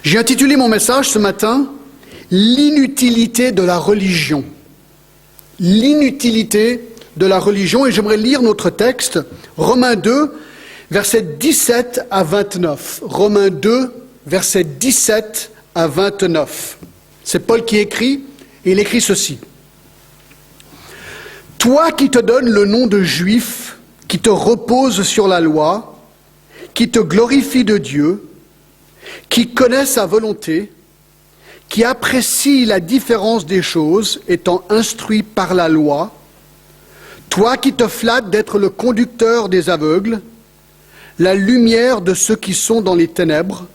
J'ai intitulé mon message ce matin « L'inutilité de la religion ». L'inutilité de la religion, et j'aimerais lire notre texte, Romains 2, versets 17 à 29. Romains 2, versets 17 à 29. C'est Paul qui écrit, et il écrit ceci. « Toi qui te donnes le nom de juif, qui te repose sur la loi, qui te glorifie de Dieu, qui connaît sa volonté, qui apprécie la différence des choses, étant instruit par la loi, toi qui te flattes d'être le conducteur des aveugles, la lumière de ceux qui sont dans les ténèbres,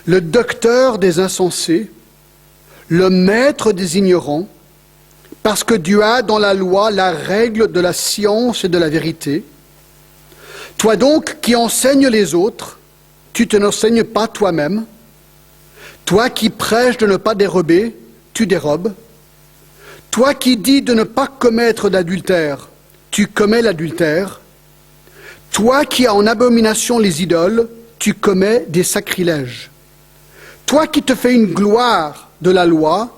le docteur des insensés, le maître des ignorants, parce que Dieu a dans la loi la règle de la science et de la vérité. Toi donc qui enseignes les autres, tu ne t'enseignes pas toi-même. Toi qui prêches de ne pas dérober, tu dérobes. Toi qui dis de ne pas commettre d'adultère, tu commets l'adultère. Toi qui as en abomination les idoles, tu commets des sacrilèges. Toi qui te fais une gloire de la loi,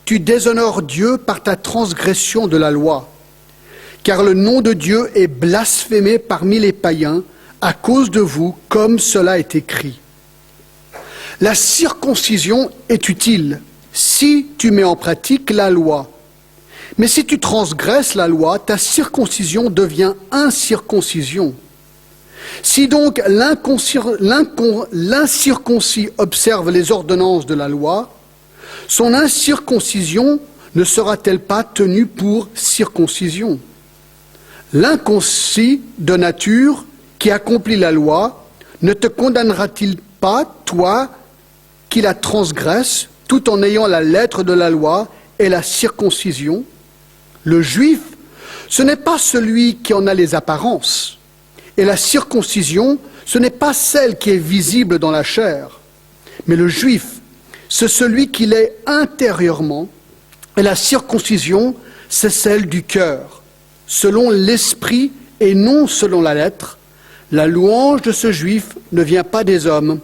tu déshonores Dieu par ta transgression de la loi. Car le nom de Dieu est blasphémé parmi les païens à cause de vous, comme cela est écrit. La circoncision est utile si tu mets en pratique la loi. Mais si tu transgresses la loi, ta circoncision devient incirconcision. Si donc l'incirconcis observe les ordonnances de la loi, son incirconcision ne sera-t-elle pas tenue pour circoncision? L'inconcis de nature qui accomplit la loi ne te condamnera-t-il pas, toi qui la transgresses, tout en ayant la lettre de la loi et la circoncision? Le juif, ce n'est pas celui qui en a les apparences, et la circoncision, ce n'est pas celle qui est visible dans la chair, mais le juif, c'est celui qui l'est intérieurement, et la circoncision, c'est celle du cœur, selon l'esprit et non selon la lettre. La louange de ce juif ne vient pas des hommes,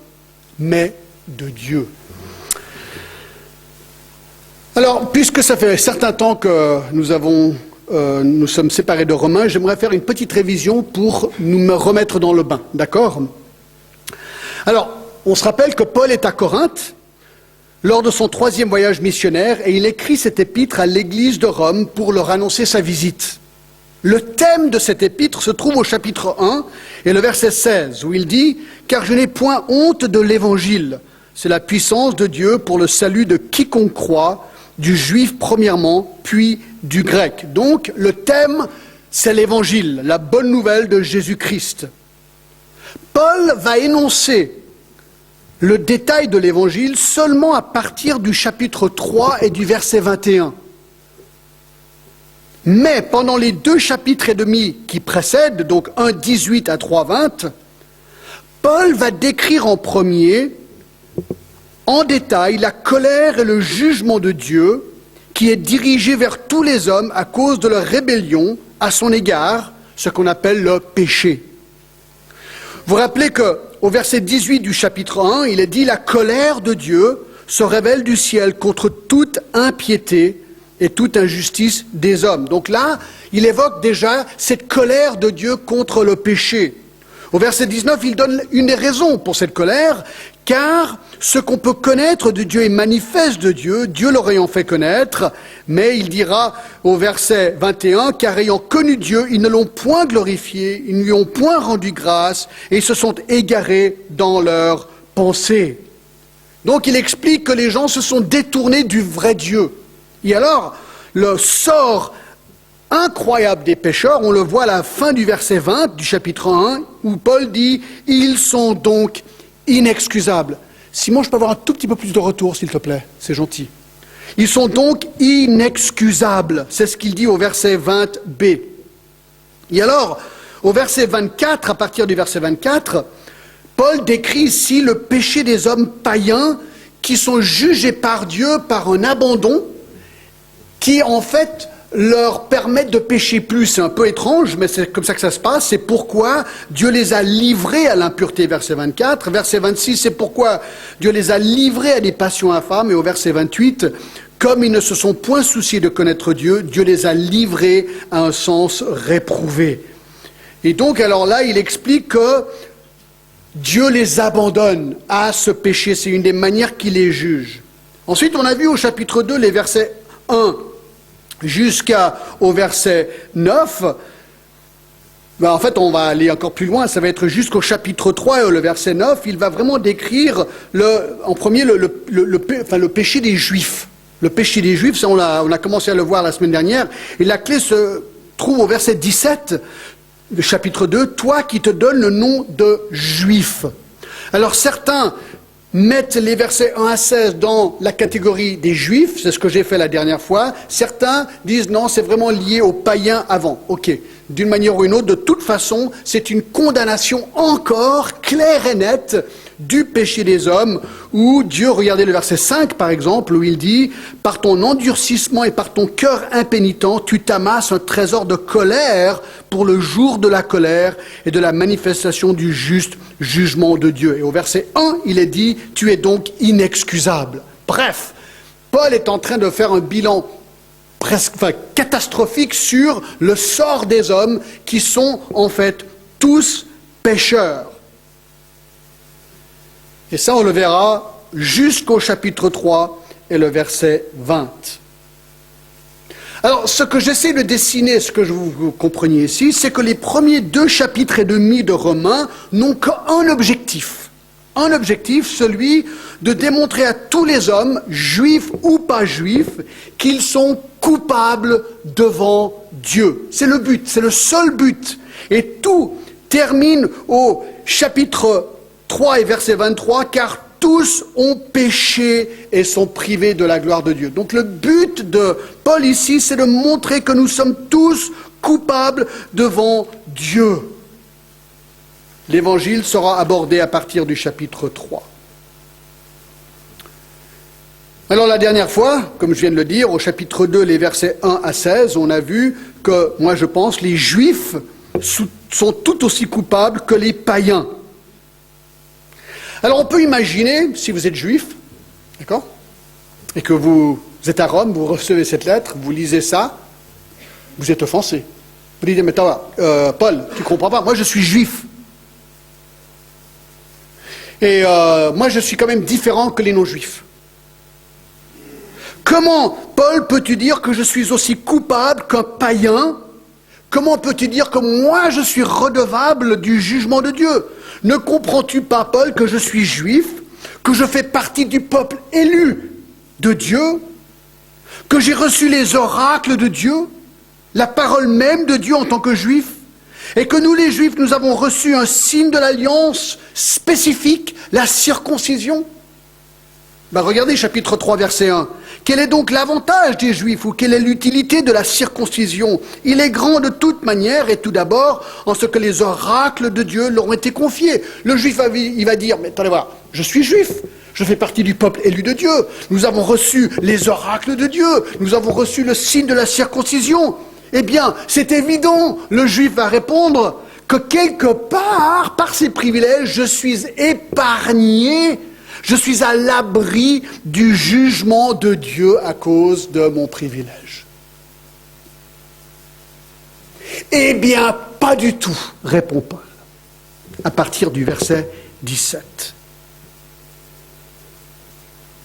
mais de Dieu. Alors, puisque ça fait un certain temps que nous sommes séparés de Romains, j'aimerais faire une petite révision pour nous remettre dans le bain, d'accord? Alors, on se rappelle que Paul est à Corinthe, lors de son 3e voyage missionnaire, et il écrit cette épître à l'église de Rome pour leur annoncer sa visite. Le thème de cette épître se trouve au chapitre 1 et le verset 16, où il dit « Car je n'ai point honte de l'évangile, c'est la puissance de Dieu pour le salut de quiconque croit, du juif premièrement, puis du grec. » Donc, le thème, c'est l'évangile, la bonne nouvelle de Jésus-Christ. Paul va énoncer le détail de l'évangile seulement à partir du chapitre 3 et du verset 21. Mais pendant les 2 chapitres et demi qui précèdent, donc 1,18 à 3,20, Paul va décrire en premier, en détail, la colère et le jugement de Dieu qui est dirigé vers tous les hommes à cause de leur rébellion à son égard, ce qu'on appelle le péché. Vous vous rappelez qu'au verset 18 du chapitre 1, il est dit « La colère de Dieu se révèle du ciel contre toute impiété et toute injustice des hommes. » Donc là, il évoque déjà cette colère de Dieu contre le péché. Au verset 19, il donne une des raisons pour cette colère, car ce qu'on peut connaître de Dieu est manifeste de Dieu, Dieu leur ayant fait connaître, mais il dira au verset 21, car ayant connu Dieu, ils ne l'ont point glorifié, ils ne lui ont point rendu grâce, et ils se sont égarés dans leurs pensées. Donc il explique que les gens se sont détournés du vrai Dieu. Et alors, le sort incroyable des pécheurs, on le voit à la fin du verset 20 du chapitre 1, où Paul dit « Ils sont donc inexcusables ». Simon, je peux avoir un tout petit peu plus de retour, s'il te plaît, c'est gentil. Ils sont donc inexcusables, c'est ce qu'il dit au verset 20b. Et alors, au verset 24, à partir du verset 24, Paul décrit ici le péché des hommes païens qui sont jugés par Dieu par un abandon qui, en fait, leur permettre de pécher plus. C'est un peu étrange, mais c'est comme ça que ça se passe. C'est pourquoi Dieu les a livrés à l'impureté, verset 24. Verset 26, c'est pourquoi Dieu les a livrés à des passions infâmes. Et au verset 28, comme ils ne se sont point souciés de connaître Dieu, Dieu les a livrés à un sens réprouvé. Et donc, alors là, il explique que Dieu les abandonne à ce péché. C'est une des manières qu'il les juge. Ensuite, on a vu au chapitre 2, les versets 1 jusqu'au verset 9. En fait, on va aller encore plus loin. Ça va être jusqu'au chapitre 3, le verset 9. Il va vraiment décrire, en premier, le péché des Juifs. Le péché des Juifs, ça, on a commencé à le voir la semaine dernière. Et la clé se trouve au verset 17, du chapitre 2. Toi qui te donnes le nom de Juif. Alors certains mettent les versets 1 à 16 dans la catégorie des Juifs, c'est ce que j'ai fait la dernière fois. Certains disent non, c'est vraiment lié aux païens avant. Ok, d'une manière ou une autre, de toute façon, c'est une condamnation encore claire et nette du péché des hommes, où Dieu, regardez le verset 5 par exemple, où il dit « Par ton endurcissement et par ton cœur impénitent, tu t'amasses un trésor de colère pour le jour de la colère et de la manifestation du juste jugement de Dieu. » Et au verset 1, il est dit « Tu es donc inexcusable. » Bref, Paul est en train de faire un bilan catastrophique sur le sort des hommes qui sont en fait tous pécheurs. Et ça, on le verra jusqu'au chapitre 3 et le verset 20. Alors, ce que j'essaie de dessiner, ce que vous compreniez ici, c'est que les premiers 2 chapitres et demi de Romains n'ont qu'un objectif. Un objectif, celui de démontrer à tous les hommes, juifs ou pas juifs, qu'ils sont coupables devant Dieu. C'est le but, c'est le seul but. Et tout termine au chapitre 3 et verset 23, car tous ont péché et sont privés de la gloire de Dieu. Donc le but de Paul ici, c'est de montrer que nous sommes tous coupables devant Dieu. L'évangile sera abordé à partir du chapitre 3. Alors la dernière fois, comme je viens de le dire, au chapitre 2, les versets 1 à 16, on a vu que, moi je pense, les Juifs sont tout aussi coupables que les païens. Alors on peut imaginer, si vous êtes juif, d'accord, et que vous êtes à Rome, vous recevez cette lettre, vous lisez ça, vous êtes offensé. Vous dites, mais Paul, tu ne comprends pas, moi je suis juif. Et moi je suis quand même différent que les non-juifs. Comment, Paul, peux-tu dire que je suis aussi coupable qu'un païen? Comment peux-tu dire que moi je suis redevable du jugement de Dieu? Ne comprends-tu pas, Paul, que je suis juif, que je fais partie du peuple élu de Dieu, que j'ai reçu les oracles de Dieu, la parole même de Dieu en tant que juif, et que nous les juifs, nous avons reçu un signe de l'alliance spécifique, la circoncision? Regardez chapitre 3, verset 1. Quel est donc l'avantage des Juifs ou quelle est l'utilité de la circoncision? Il est grand de toute manière et tout d'abord en ce que les oracles de Dieu leur ont été confiés. Le Juif, il va dire, mais attendez voir, je suis Juif, je fais partie du peuple élu de Dieu. Nous avons reçu les oracles de Dieu, nous avons reçu le signe de la circoncision. Eh bien, c'est évident, le Juif va répondre que quelque part, par ses privilèges, je suis épargné. Je suis à l'abri du jugement de Dieu à cause de mon privilège. Eh bien, pas du tout, répond Paul, à partir du verset 17.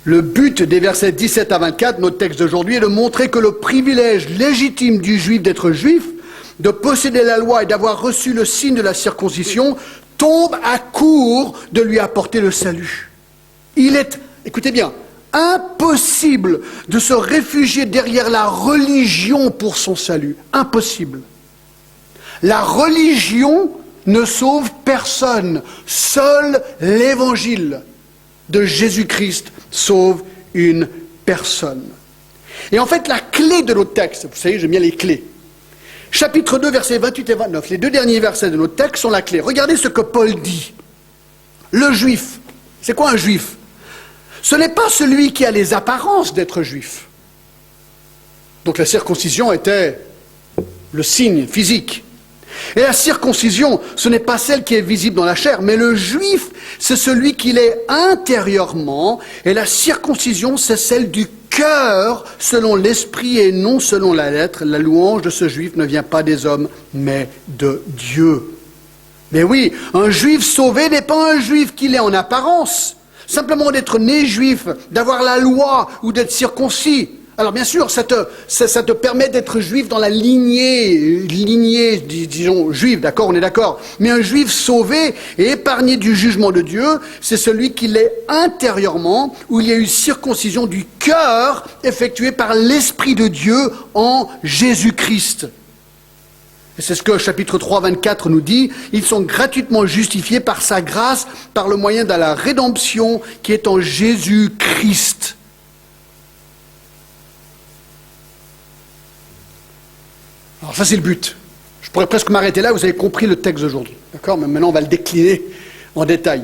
Le but des versets 17 à 24, notre texte d'aujourd'hui, est de montrer que le privilège légitime du juif d'être juif, de posséder la loi et d'avoir reçu le signe de la circoncision, tombe à court de lui apporter le salut. Il est, écoutez bien, impossible de se réfugier derrière la religion pour son salut. Impossible. La religion ne sauve personne. Seul l'évangile de Jésus-Christ sauve une personne. Et en fait, la clé de notre texte, vous savez, j'aime bien les clés. Chapitre 2, versets 28 et 29, les 2 derniers versets de notre texte sont la clé. Regardez ce que Paul dit. Le juif, c'est quoi un juif? Ce n'est pas celui qui a les apparences d'être juif. Donc la circoncision était le signe physique. Et la circoncision, ce n'est pas celle qui est visible dans la chair, mais le juif, c'est celui qui l'est intérieurement, et la circoncision, c'est celle du cœur, selon l'esprit et non selon la lettre. La louange de ce juif ne vient pas des hommes, mais de Dieu. Mais oui, un juif sauvé n'est pas un juif qui l'est en apparence. Simplement d'être né juif, d'avoir la loi ou d'être circoncis. Alors bien sûr, ça te permet d'être juif dans la lignée, disons, juive, d'accord, on est d'accord. Mais un juif sauvé et épargné du jugement de Dieu, c'est celui qui l'est intérieurement, où il y a eu circoncision du cœur effectuée par l'Esprit de Dieu en Jésus-Christ. Et c'est ce que chapitre 3, 24 nous dit. Ils sont gratuitement justifiés par sa grâce, par le moyen de la rédemption qui est en Jésus-Christ. Alors ça, c'est le but. Je pourrais presque m'arrêter là, vous avez compris le texte d'aujourd'hui. D'accord ? Mais maintenant, on va le décliner en détail.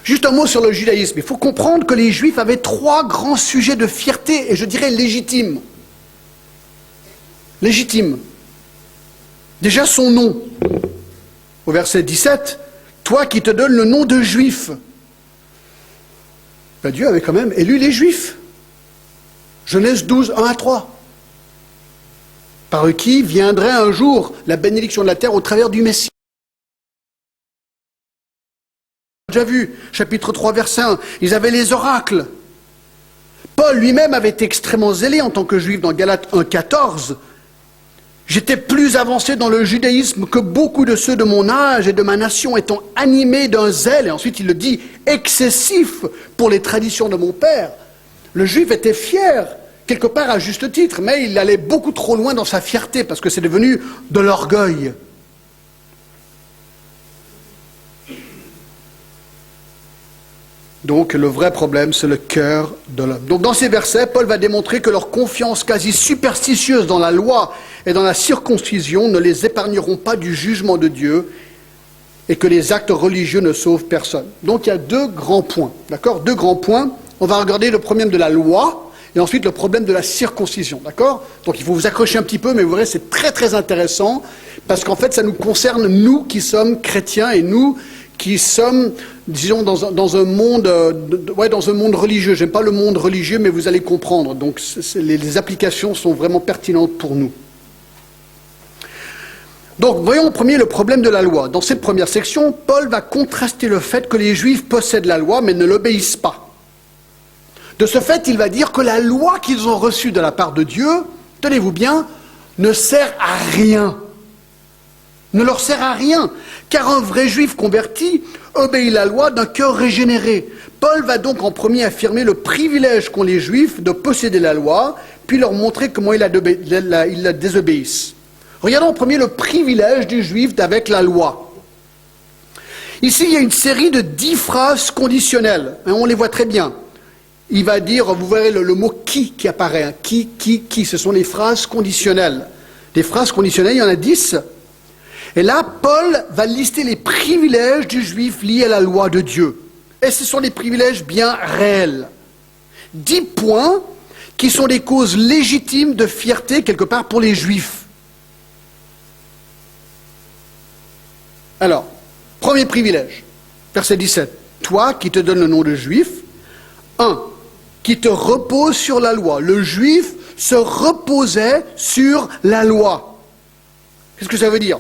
Juste un mot sur le judaïsme. Il faut comprendre que les Juifs avaient 3 grands sujets de fierté, et je dirais légitimes. Légitimes. Déjà son nom. Au verset 17, « Toi qui te donnes le nom de Juif ». Ben, Dieu avait quand même élu les Juifs. Genèse 12, 1 à 3. Par qui viendrait un jour la bénédiction de la terre au travers du Messie. Déjà vu, chapitre 3, verset 1, ils avaient les oracles. Paul lui-même avait été extrêmement zélé en tant que juif dans Galates 1, 14. J'étais plus avancé dans le judaïsme que beaucoup de ceux de mon âge et de ma nation, étant animés d'un zèle, et ensuite il le dit, excessif pour les traditions de mon père. Le juif était fier, quelque part à juste titre, mais il allait beaucoup trop loin dans sa fierté, parce que c'est devenu de l'orgueil. Donc le vrai problème, c'est le cœur de l'homme. Donc dans ces versets, Paul va démontrer que leur confiance quasi superstitieuse dans la loi et dans la circoncision ne les épargneront pas du jugement de Dieu et que les actes religieux ne sauvent personne. Donc il y a 2 grands points, d'accord ? 2 grands points. On va regarder le problème de la loi et ensuite le problème de la circoncision, d'accord ? Donc il faut vous accrocher un petit peu, mais vous verrez, c'est très très intéressant parce qu'en fait ça nous concerne, nous qui sommes chrétiens et nous qui sommes, disons, dans un monde religieux. J'aime pas le monde religieux, mais vous allez comprendre. Donc les applications sont vraiment pertinentes pour nous. Donc voyons en premier le problème de la loi. Dans cette première section, Paul va contraster le fait que les Juifs possèdent la loi, mais ne l'obéissent pas. De ce fait, il va dire que la loi qu'ils ont reçue de la part de Dieu, tenez-vous bien, ne sert à rien. Ne leur sert à rien, car un vrai juif converti obéit la loi d'un cœur régénéré. Paul va donc en premier affirmer le privilège qu'ont les juifs de posséder la loi, puis leur montrer comment ils la désobéissent. Regardons en premier le privilège du juif avec la loi. Ici, il y a une série de 10 phrases conditionnelles, et on les voit très bien. Il va dire, vous verrez le mot qui apparaît, hein. Qui, ce sont les phrases conditionnelles. Des phrases conditionnelles, il y en a 10. Et là, Paul va lister les privilèges du juif liés à la loi de Dieu. Et ce sont des privilèges bien réels. 10 points qui sont des causes légitimes de fierté, quelque part, pour les juifs. Alors, premier privilège, verset 17. Toi qui te donnes le nom de juif, 1. Qui te repose sur la loi. Le juif se reposait sur la loi. Qu'est-ce que ça veut dire ?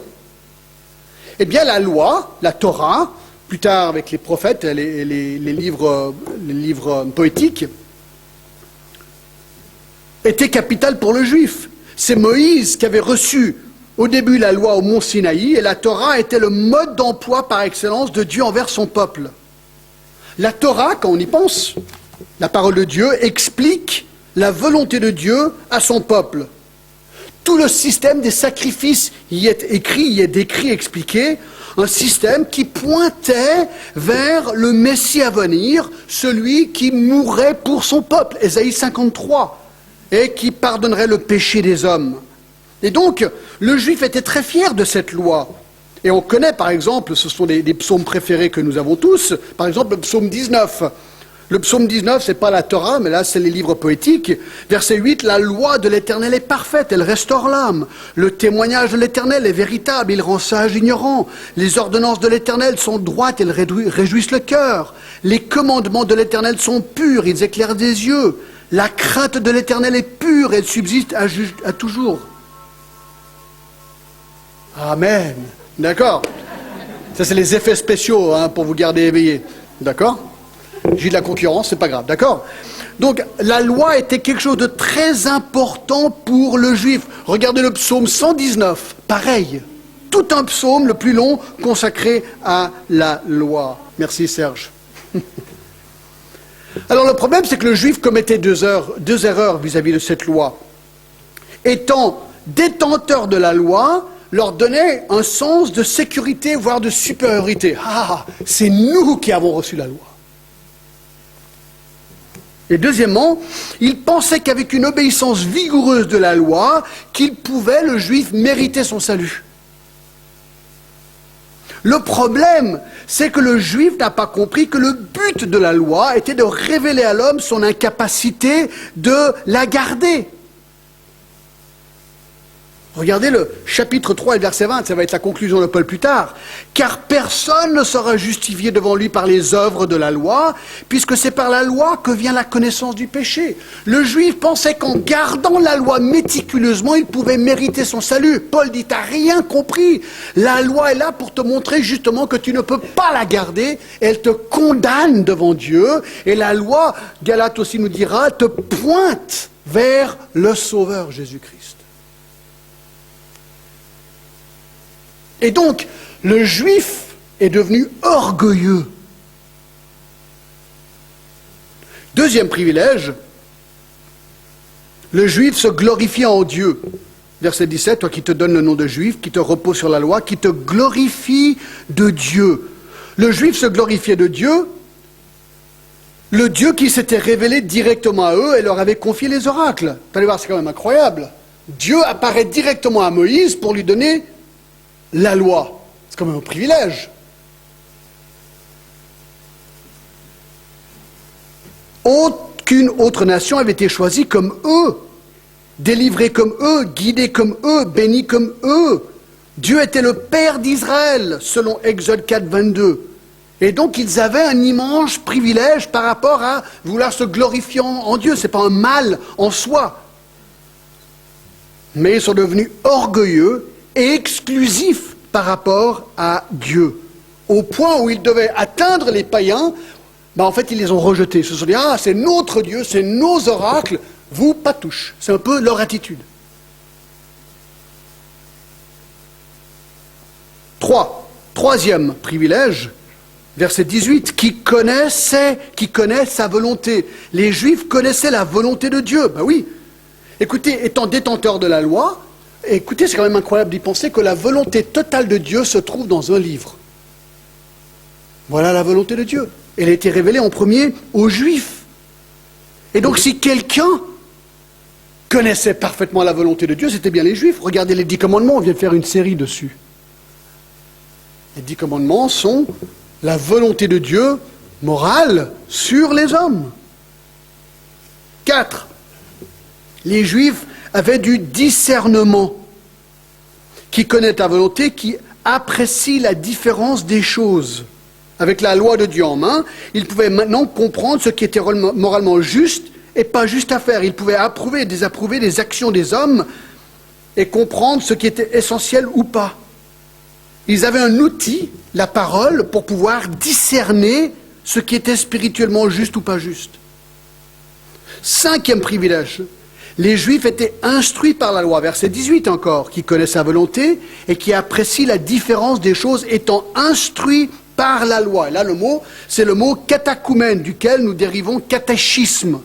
Eh bien, la loi, la Torah, plus tard avec les prophètes, les livres poétiques, était capitale pour le juif. C'est Moïse qui avait reçu au début la loi au mont Sinaï, et la Torah était le mode d'emploi par excellence de Dieu envers son peuple. La Torah, quand on y pense, la parole de Dieu explique la volonté de Dieu à son peuple. Tout le système des sacrifices y est écrit, y est décrit, expliqué, un système qui pointait vers le Messie à venir, celui qui mourrait pour son peuple, Ésaïe 53, et qui pardonnerait le péché des hommes. Et donc, le juif était très fier de cette loi. Et on connaît, par exemple, ce sont des psaumes préférés que nous avons tous, par exemple le psaume 19. Le psaume 19, ce n'est pas la Torah, mais là, c'est les livres poétiques. Verset 8, la loi de l'Éternel est parfaite, elle restaure l'âme. Le témoignage de l'Éternel est véritable, il rend sage l'ignorant. Les ordonnances de l'Éternel sont droites, elles réjouissent le cœur. Les commandements de l'Éternel sont purs, ils éclairent des yeux. La crainte de l'Éternel est pure, elle subsiste à toujours. Amen. D'accord. Ça, c'est les effets spéciaux pour vous garder éveillé. D'accord? J'ai de la concurrence, c'est pas grave, d'accord? Donc, la loi était quelque chose de très important pour le juif. Regardez le psaume 119, pareil. Tout un psaume, le plus long, consacré à la loi. Merci Serge. Alors, le problème, c'est que le juif commettait deux erreurs vis-à-vis de cette loi. Étant détenteur de la loi, leur donnait un sens de sécurité, voire de supériorité. Ah, c'est nous qui avons reçu la loi. Et deuxièmement, il pensait qu'avec une obéissance vigoureuse de la loi, qu'il pouvait, le juif, mériter son salut. Le problème, c'est que le juif n'a pas compris que le but de la loi était de révéler à l'homme son incapacité de la garder. Regardez le chapitre 3 et verset 20, ça va être la conclusion de Paul plus tard. Car personne ne sera justifié devant lui par les œuvres de la loi, puisque c'est par la loi que vient la connaissance du péché. Le juif pensait qu'en gardant la loi méticuleusement, il pouvait mériter son salut. Paul dit, t'as rien compris. La loi est là pour te montrer justement que tu ne peux pas la garder. Elle te condamne devant Dieu. Et la loi, Galate aussi nous dira, te pointe vers le Sauveur Jésus-Christ. Et donc, le juif est devenu orgueilleux. Deuxième privilège, le juif se glorifie en Dieu. Verset 17, toi qui te donnes le nom de juif, qui te repose sur la loi, qui te glorifie de Dieu. Le juif se glorifiait de Dieu, le Dieu qui s'était révélé directement à eux et leur avait confié les oracles. Vous allez voir, c'est quand même incroyable. Dieu apparaît directement à Moïse pour lui donner la loi. C'est quand même un privilège. Aucune autre nation avait été choisie comme eux, délivrée comme eux, guidée comme eux, bénie comme eux. Dieu était le Père d'Israël, selon Exode 4, 22. Et donc ils avaient un immense privilège par rapport à vouloir se glorifier en Dieu. Ce n'est pas un mal en soi. Mais ils sont devenus orgueilleux et exclusif par rapport à Dieu. Au point où ils devaient atteindre les païens, en fait, ils les ont rejetés. Ils se sont dit, ah, c'est notre Dieu, c'est nos oracles, vous, pas touche. C'est un peu leur attitude. Troisième privilège, verset 18, qui connaît sa volonté. Les Juifs connaissaient la volonté de Dieu. Ben oui. Écoutez, étant détenteurs de la loi, écoutez, c'est quand même incroyable d'y penser que la volonté totale de Dieu se trouve dans un livre. Voilà la volonté de Dieu. Elle a été révélée en premier aux Juifs. Et donc si quelqu'un connaissait parfaitement la volonté de Dieu, c'était bien les Juifs. Regardez les 10 commandements, on vient de faire une série dessus. Les 10 commandements sont la volonté de Dieu morale sur les hommes. 4. Les Juifs avaient du discernement, qui connaît ta volonté, qui apprécie la différence des choses. Avec la loi de Dieu en main, ils pouvaient maintenant comprendre ce qui était moralement juste et pas juste à faire. Ils pouvaient approuver et désapprouver les actions des hommes et comprendre ce qui était essentiel ou pas. Ils avaient un outil, la parole, pour pouvoir discerner ce qui était spirituellement juste ou pas juste. 5e privilège. Les Juifs étaient instruits par la loi, verset 18 encore, qui connaît sa volonté et qui apprécie la différence des choses étant instruits par la loi. Et là, le mot, c'est le mot catéchumène, duquel nous dérivons catéchisme.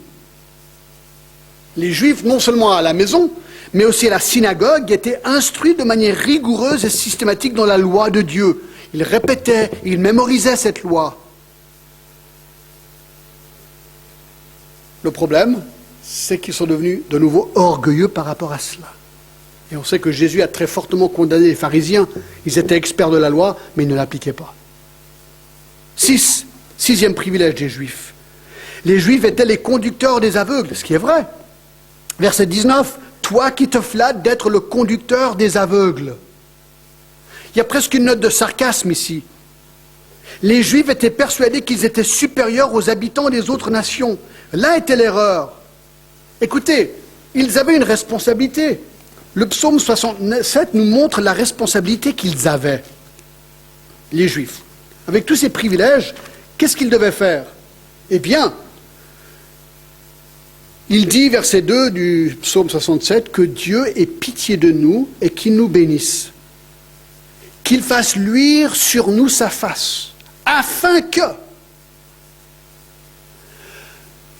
Les Juifs, non seulement à la maison, mais aussi à la synagogue, étaient instruits de manière rigoureuse et systématique dans la loi de Dieu. Ils répétaient, ils mémorisaient cette loi. Le problème, c'est qu'ils sont devenus de nouveau orgueilleux par rapport à cela. Et on sait que Jésus a très fortement condamné les pharisiens. Ils étaient experts de la loi, mais ils ne l'appliquaient pas. 6e privilège des Juifs. Les Juifs étaient les conducteurs des aveugles, ce qui est vrai. Verset 19, « Toi qui te flattes d'être le conducteur des aveugles. » Il y a presque une note de sarcasme ici. Les Juifs étaient persuadés qu'ils étaient supérieurs aux habitants des autres nations. Là était l'erreur. Écoutez, ils avaient une responsabilité. Le psaume 67 nous montre la responsabilité qu'ils avaient, les Juifs. Avec tous ces privilèges, qu'est-ce qu'ils devaient faire? Eh bien, il dit, verset 2 du psaume 67, que Dieu ait pitié de nous et qu'il nous bénisse. Qu'il fasse luire sur nous sa face, afin que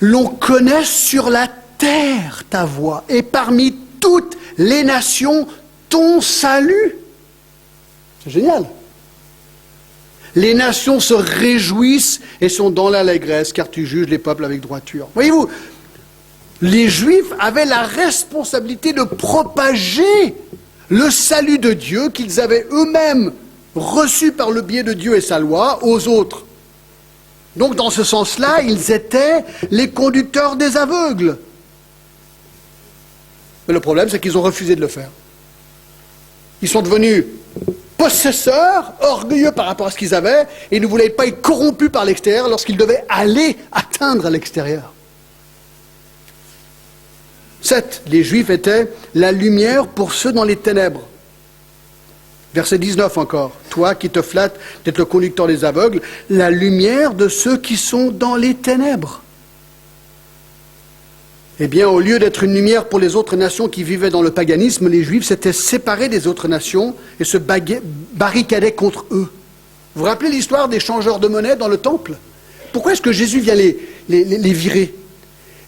l'on connaisse sur la terre ta voie, et parmi toutes les nations ton salut. C'est génial. Les nations se réjouissent et sont dans l'allégresse, car tu juges les peuples avec droiture. Voyez-vous, les Juifs avaient la responsabilité de propager le salut de Dieu qu'ils avaient eux-mêmes reçu par le biais de Dieu et sa loi aux autres. Donc dans ce sens-là, ils étaient les conducteurs des aveugles. Mais le problème, c'est qu'ils ont refusé de le faire. Ils sont devenus possesseurs, orgueilleux par rapport à ce qu'ils avaient, et ils ne voulaient pas être corrompus par l'extérieur lorsqu'ils devaient aller atteindre l'extérieur. 7. Les Juifs étaient la lumière pour ceux dans les ténèbres. Verset 19 encore. Toi qui te flattes d'être le conducteur des aveugles, la lumière de ceux qui sont dans les ténèbres. Eh bien, au lieu d'être une lumière pour les autres nations qui vivaient dans le paganisme, les Juifs s'étaient séparés des autres nations et se barricadaient contre eux. Vous vous rappelez l'histoire des changeurs de monnaie dans le temple? Pourquoi est-ce que Jésus vient les virer?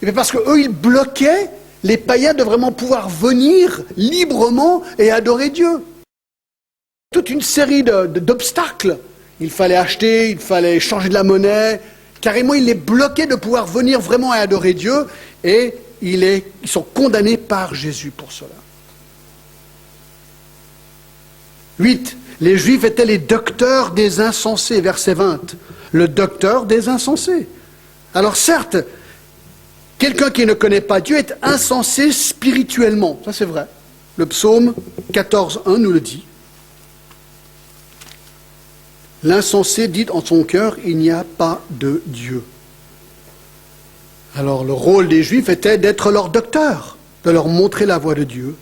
Eh bien parce qu'eux, ils bloquaient les païens de vraiment pouvoir venir librement et adorer Dieu. Toute une série d'obstacles. Il fallait acheter, il fallait changer de la monnaie. Carrément, il les bloquait de pouvoir venir vraiment et adorer Dieu. Et ils sont condamnés par Jésus pour cela. 8. Les Juifs étaient les docteurs des insensés, verset 20. Le docteur des insensés. Alors certes, quelqu'un qui ne connaît pas Dieu est insensé spirituellement. Ça c'est vrai. Le psaume 14.1 nous le dit. L'insensé dit en son cœur, il n'y a pas de Dieu. Alors le rôle des Juifs était d'être leur docteur, de leur montrer la voie de Dieu.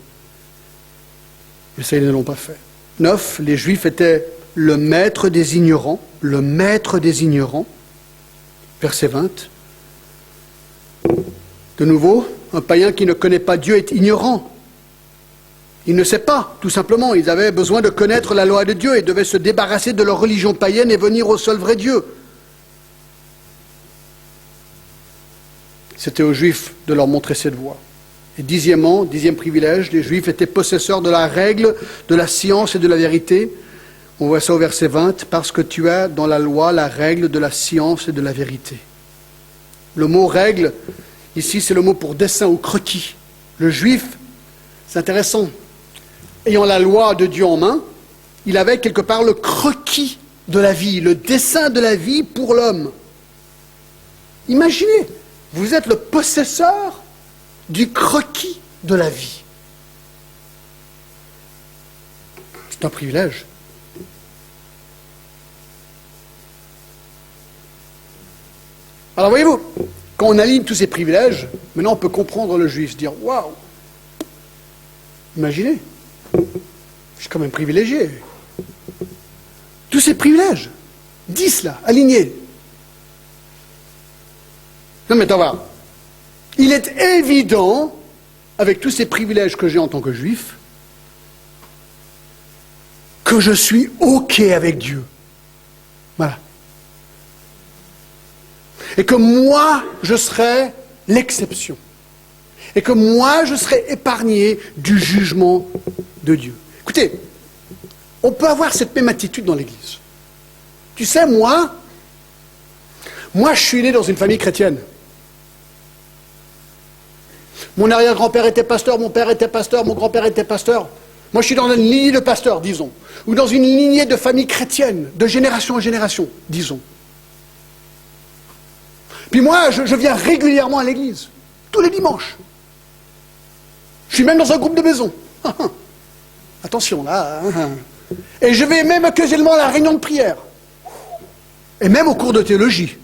Mais ça, ils ne l'ont pas fait. 9. Les Juifs étaient le maître des ignorants, le maître des ignorants. Verset 20. De nouveau, un païen qui ne connaît pas Dieu est ignorant. Il ne sait pas, tout simplement. Ils avaient besoin de connaître la loi de Dieu et devaient se débarrasser de leur religion païenne et venir au seul vrai Dieu. C'était aux Juifs de leur montrer cette voie. Et dixième privilège, les Juifs étaient possesseurs de la règle, de la science et de la vérité. On voit ça au verset 20, parce que tu as dans la loi la règle de la science et de la vérité. Le mot règle, ici c'est le mot pour dessin ou croquis. Le Juif, c'est intéressant, ayant la loi de Dieu en main, il avait quelque part le croquis de la vie, le dessin de la vie pour l'homme. Imaginez, vous êtes le possesseur du croquis de la vie. C'est un privilège. Alors voyez-vous, quand on aligne tous ces privilèges, maintenant on peut comprendre le Juif, se dire « Waouh, imaginez, je suis quand même privilégié. » Tous ces privilèges, 10 là, alignés. Non mais attends, voir. Il est évident, avec tous ces privilèges que j'ai en tant que Juif, que je suis OK avec Dieu. Voilà. Et que moi, je serai l'exception. Et que moi, je serai épargné du jugement de Dieu. Écoutez, on peut avoir cette même attitude dans l'Église. Tu sais, moi, je suis né dans une famille chrétienne. Mon arrière-grand-père était pasteur, mon père était pasteur, mon grand-père était pasteur. Moi, je suis dans une lignée de pasteurs, disons. Ou dans une lignée de famille chrétienne, de génération en génération, disons. Puis moi, je viens régulièrement à l'église, tous les dimanches. Je suis même dans un groupe de maison. Attention là. Et je vais même occasionnellement à la réunion de prière. Et même au cours de théologie.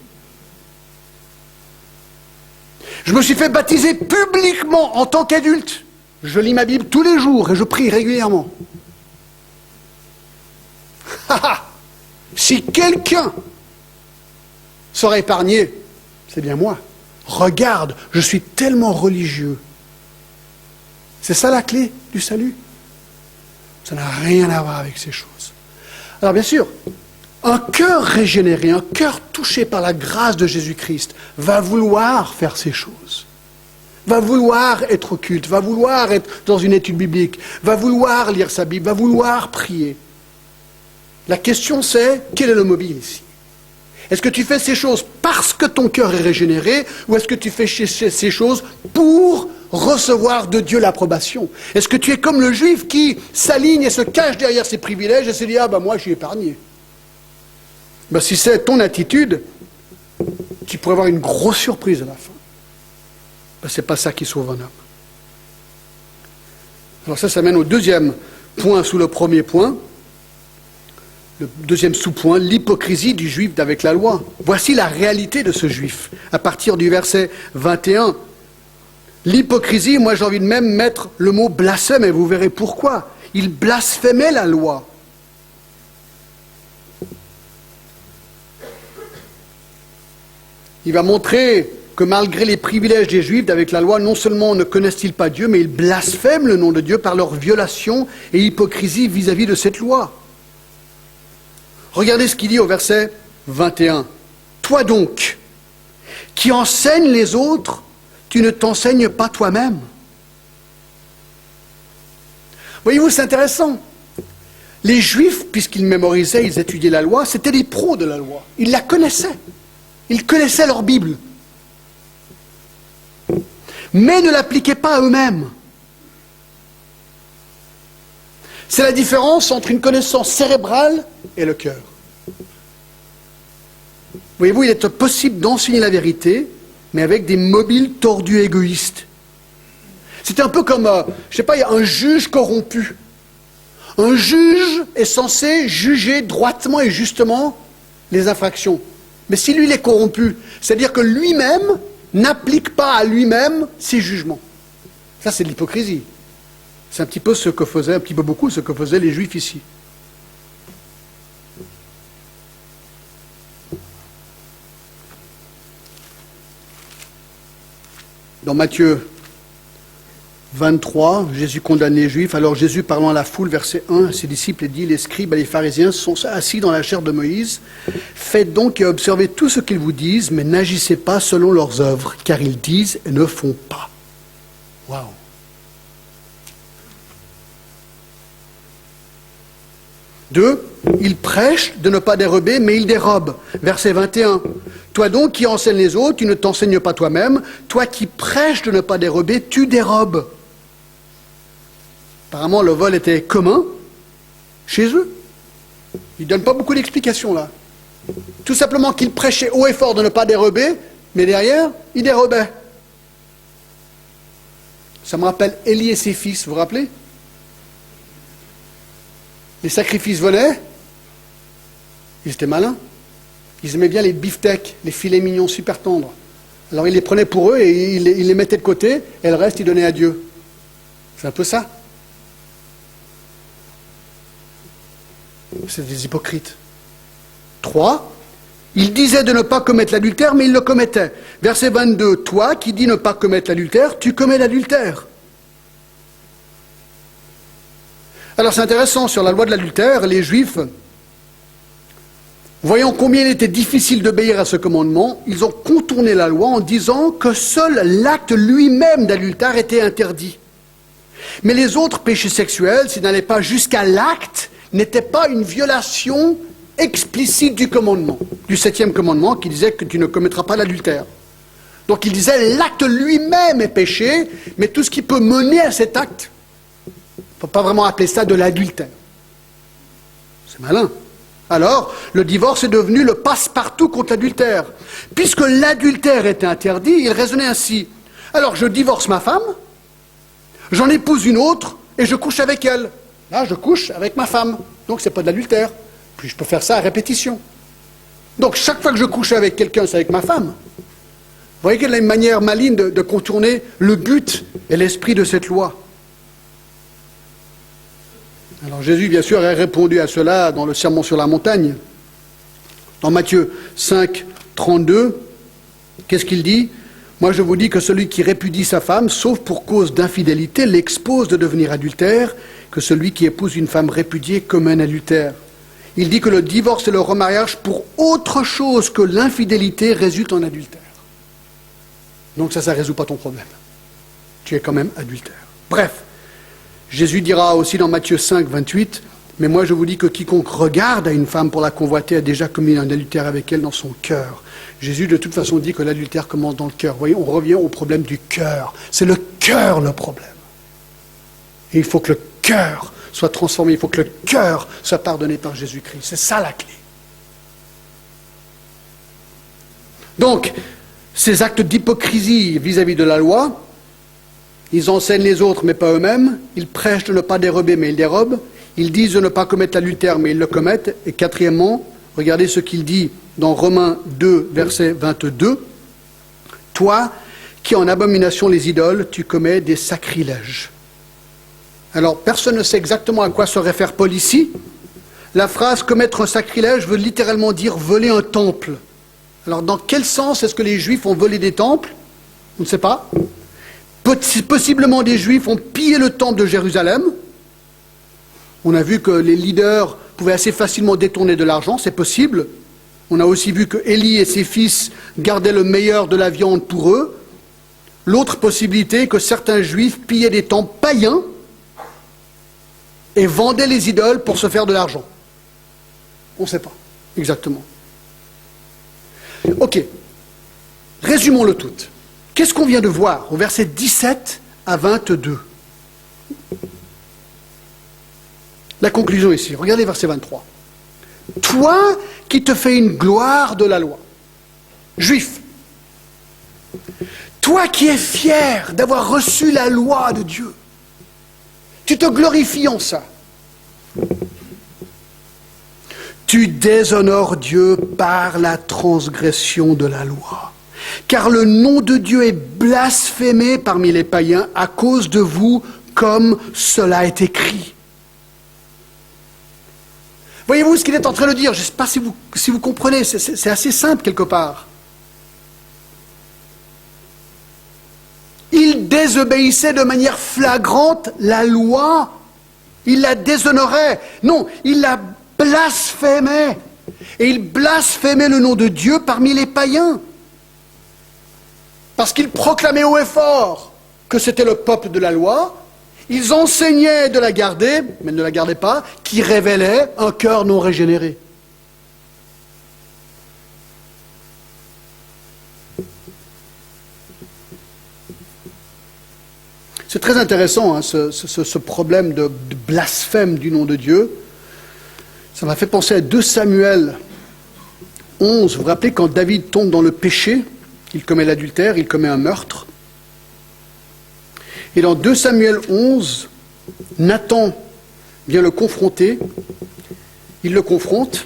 Je me suis fait baptiser publiquement en tant qu'adulte. Je lis ma Bible tous les jours et je prie régulièrement. Si quelqu'un sera épargné, c'est bien moi. Regarde, je suis tellement religieux. C'est ça la clé du salut? Ça n'a rien à voir avec ces choses. Alors bien sûr, un cœur régénéré, un cœur touché par la grâce de Jésus-Christ va vouloir faire ces choses. Va vouloir être au culte, va vouloir être dans une étude biblique, va vouloir lire sa Bible, va vouloir prier. La question c'est, quel est le mobile ici? Est-ce que tu fais ces choses parce que ton cœur est régénéré ou est-ce que tu fais ces choses pour recevoir de Dieu l'approbation? Est-ce que tu es comme le juif qui s'aligne et se cache derrière ses privilèges et se dit « Ah ben moi je suis épargné ». Ben, si c'est ton attitude, tu pourrais avoir une grosse surprise à la fin. Ben, c'est pas ça qui sauve un homme. Alors ça mène au deuxième point sous le premier point. Le deuxième sous-point, l'hypocrisie du juif avec la loi. Voici la réalité de ce juif. À partir du verset 21, l'hypocrisie, moi j'ai envie de même mettre le mot blasphème, et vous verrez pourquoi. Il blasphémait la loi. Il va montrer que malgré les privilèges des Juifs avec la loi, non seulement ne connaissent-ils pas Dieu, mais ils blasphèment le nom de Dieu par leur violation et hypocrisie vis-à-vis de cette loi. Regardez ce qu'il dit au verset 21. « Toi donc, qui enseignes les autres, tu ne t'enseignes pas toi-même. » Voyez-vous, c'est intéressant. Les Juifs, puisqu'ils mémorisaient, ils étudiaient la loi, c'étaient des pros de la loi. Ils la connaissaient. Ils connaissaient leur Bible. Mais ne l'appliquaient pas à eux-mêmes. C'est la différence entre une connaissance cérébrale et le cœur. Voyez-vous, il est possible d'enseigner la vérité, mais avec des mobiles tordus égoïstes. C'est un peu comme, je ne sais pas, il y a un juge corrompu. Un juge est censé juger droitement et justement les infractions. Mais si lui il est corrompu, c'est-à-dire que lui-même n'applique pas à lui-même ses jugements. Ça, c'est de l'hypocrisie. C'est un petit peu ce que faisaient, un petit peu beaucoup ce que faisaient les Juifs ici. Dans Matthieu 23, Jésus condamne les Juifs. Alors Jésus, parlant à la foule, verset 1, ses disciples dit, les scribes et les pharisiens sont assis dans la chair de Moïse. Faites donc et observez tout ce qu'ils vous disent, mais n'agissez pas selon leurs œuvres, car ils disent et ne font pas. Waouh! Deux, ils prêchent de ne pas dérober, mais ils dérobent. Verset 21. Toi donc qui enseignes les autres, tu ne t'enseignes pas toi-même. Toi qui prêches de ne pas dérober, tu dérobes. Apparemment, le vol était commun chez eux. Ils ne donnent pas beaucoup d'explications là. Tout simplement qu'ils prêchaient haut et fort de ne pas dérober, mais derrière, ils dérobaient. Ça me rappelle Élie et ses fils, vous vous rappelez? Les sacrifices volaient, ils étaient malins. Ils aimaient bien les beefsteaks, les filets mignons super tendres. Alors ils les prenaient pour eux et ils les mettaient de côté, et le reste ils donnaient à Dieu. C'est un peu ça. C'est des hypocrites. 3. Ils disaient de ne pas commettre l'adultère, mais ils le commettaient. Verset 22. Toi qui dis ne pas commettre l'adultère, tu commets l'adultère. Alors c'est intéressant, sur la loi de l'adultère, les Juifs, voyant combien il était difficile d'obéir à ce commandement, ils ont contourné la loi en disant que seul l'acte lui-même d'adultère était interdit. Mais les autres péchés sexuels, s'ils n'allaient pas jusqu'à l'acte, n'étaient pas une violation explicite du commandement, du 7e commandement qui disait que tu ne commettras pas l'adultère. Donc il disait l'acte lui-même est péché, mais tout ce qui peut mener à cet acte, il ne faut pas vraiment appeler ça de l'adultère. C'est malin. Alors, le divorce est devenu le passe-partout contre l'adultère. Puisque l'adultère était interdit, il raisonnait ainsi. Alors, je divorce ma femme, j'en épouse une autre, et je couche avec elle. Là, je couche avec ma femme. Donc, ce n'est pas de l'adultère. Puis, je peux faire ça à répétition. Donc, chaque fois que je couche avec quelqu'un, c'est avec ma femme. Vous voyez qu'il y a une manière maligne de contourner le but et l'esprit de cette loi. Alors Jésus, bien sûr, a répondu à cela dans le Sermon sur la montagne. Dans Matthieu 5, 32, qu'est-ce qu'il dit? Moi, je vous dis que celui qui répudie sa femme, sauf pour cause d'infidélité, l'expose de devenir adultère, que celui qui épouse une femme répudiée comme un adultère. Il dit que le divorce et le remariage, pour autre chose que l'infidélité, résulte en adultère. Donc ça ne résout pas ton problème. Tu es quand même adultère. Bref, Jésus dira aussi dans Matthieu 5, 28, « Mais moi je vous dis que quiconque regarde à une femme pour la convoiter a déjà commis un adultère avec elle dans son cœur. » Jésus de toute façon dit que l'adultère commence dans le cœur. Vous voyez, on revient au problème du cœur. C'est le cœur le problème. Et il faut que le cœur soit transformé, il faut que le cœur soit pardonné par Jésus-Christ. C'est ça la clé. Donc, ces actes d'hypocrisie vis-à-vis de la loi, ils enseignent les autres mais pas eux-mêmes, ils prêchent de ne pas dérober mais ils dérobent, ils disent de ne pas commettre l'adultère mais ils le commettent, et quatrièmement, regardez ce qu'il dit dans Romains 2, verset 22, « Toi, qui en abomination les idoles, tu commets des sacrilèges. » Alors, personne ne sait exactement à quoi se réfère Paul ici. La phrase « commettre un sacrilège » veut littéralement dire « voler un temple ». Alors, dans quel sens est-ce que les Juifs ont volé des temples? On ne sait pas. Possiblement, des Juifs ont pillé le temple de Jérusalem. On a vu que les leaders pouvaient assez facilement détourner de l'argent, c'est possible. On a aussi vu que Élie et ses fils gardaient le meilleur de la viande pour eux. L'autre possibilité est que certains Juifs pillaient des temples païens et vendaient les idoles pour se faire de l'argent. On ne sait pas exactement. Ok, résumons le tout. Qu'est-ce qu'on vient de voir au verset 17 à 22? La conclusion ici, regardez verset 23. Toi qui te fais une gloire de la loi, juif, toi qui es fier d'avoir reçu la loi de Dieu, tu te glorifies en ça. Tu déshonores Dieu par la transgression de la loi. Car le nom de Dieu est blasphémé parmi les païens à cause de vous, comme cela est écrit. Voyez-vous ce qu'il est en train de dire? Je ne sais pas si vous comprenez, c'est assez simple quelque part. Il désobéissait de manière flagrante la loi. Il la déshonorait. Non, il la blasphémait. Et il blasphémait le nom de Dieu parmi les païens. Parce qu'il proclamait haut et fort que c'était le peuple de la loi. Ils enseignaient de la garder, mais ne la gardaient pas, qui révélait un cœur non régénéré. C'est très intéressant, hein, ce problème de blasphème du nom de Dieu. Ça m'a fait penser à 2 Samuel 11. Vous vous rappelez quand David tombe dans le péché, il commet l'adultère, il commet un meurtre. Et dans 2 Samuel 11, Nathan vient le confronter. Il le confronte.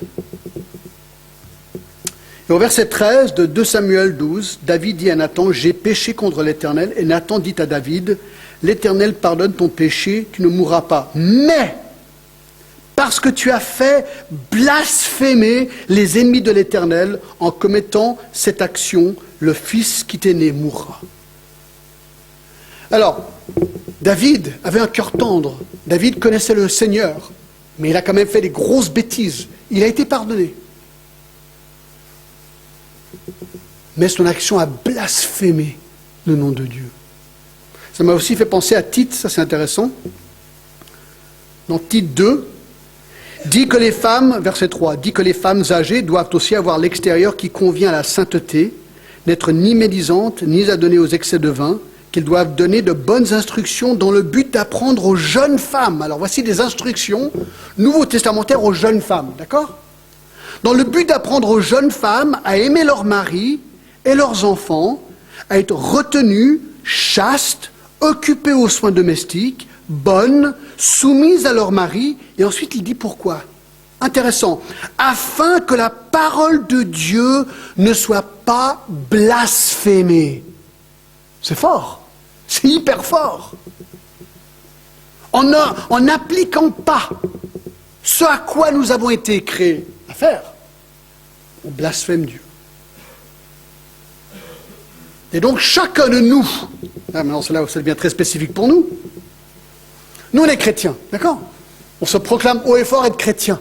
Et au verset 13 de 2 Samuel 12, David dit à Nathan, « J'ai péché contre l'Éternel. » Et Nathan dit à David, « L'Éternel pardonne ton péché, tu ne mourras pas. Mais, parce que tu as fait blasphémer les ennemis de l'Éternel en commettant cette action, le fils qui t'est né mourra. » Alors, David avait un cœur tendre. David connaissait le Seigneur, mais il a quand même fait des grosses bêtises. Il a été pardonné. Mais son action a blasphémé le nom de Dieu. Ça m'a aussi fait penser à Tite, ça c'est intéressant. Dans Tite 2, dit que les femmes, verset 3, dit que les femmes âgées doivent aussi avoir l'extérieur qui convient à la sainteté, n'être ni médisantes, ni adonnées aux excès de vin, qu'elles doivent donner de bonnes instructions dans le but d'apprendre aux jeunes femmes. Alors voici des instructions nouveau-testamentaires aux jeunes femmes, d'accord? dans le but d'apprendre aux jeunes femmes à aimer leur mari et leurs enfants, à être retenues, chastes, occupées aux soins domestiques, bonnes, soumises à leur mari. Et ensuite, il dit pourquoi. Intéressant. Afin que la parole de Dieu ne soit pas blasphémée. C'est fort. C'est hyper fort. En n'appliquant pas ce à quoi nous avons été créés à faire, on blasphème Dieu. Et donc chacun de nous, maintenant c'est là où ça devient très spécifique pour nous, nous on est chrétiens, d'accord? On se proclame haut et fort être chrétien.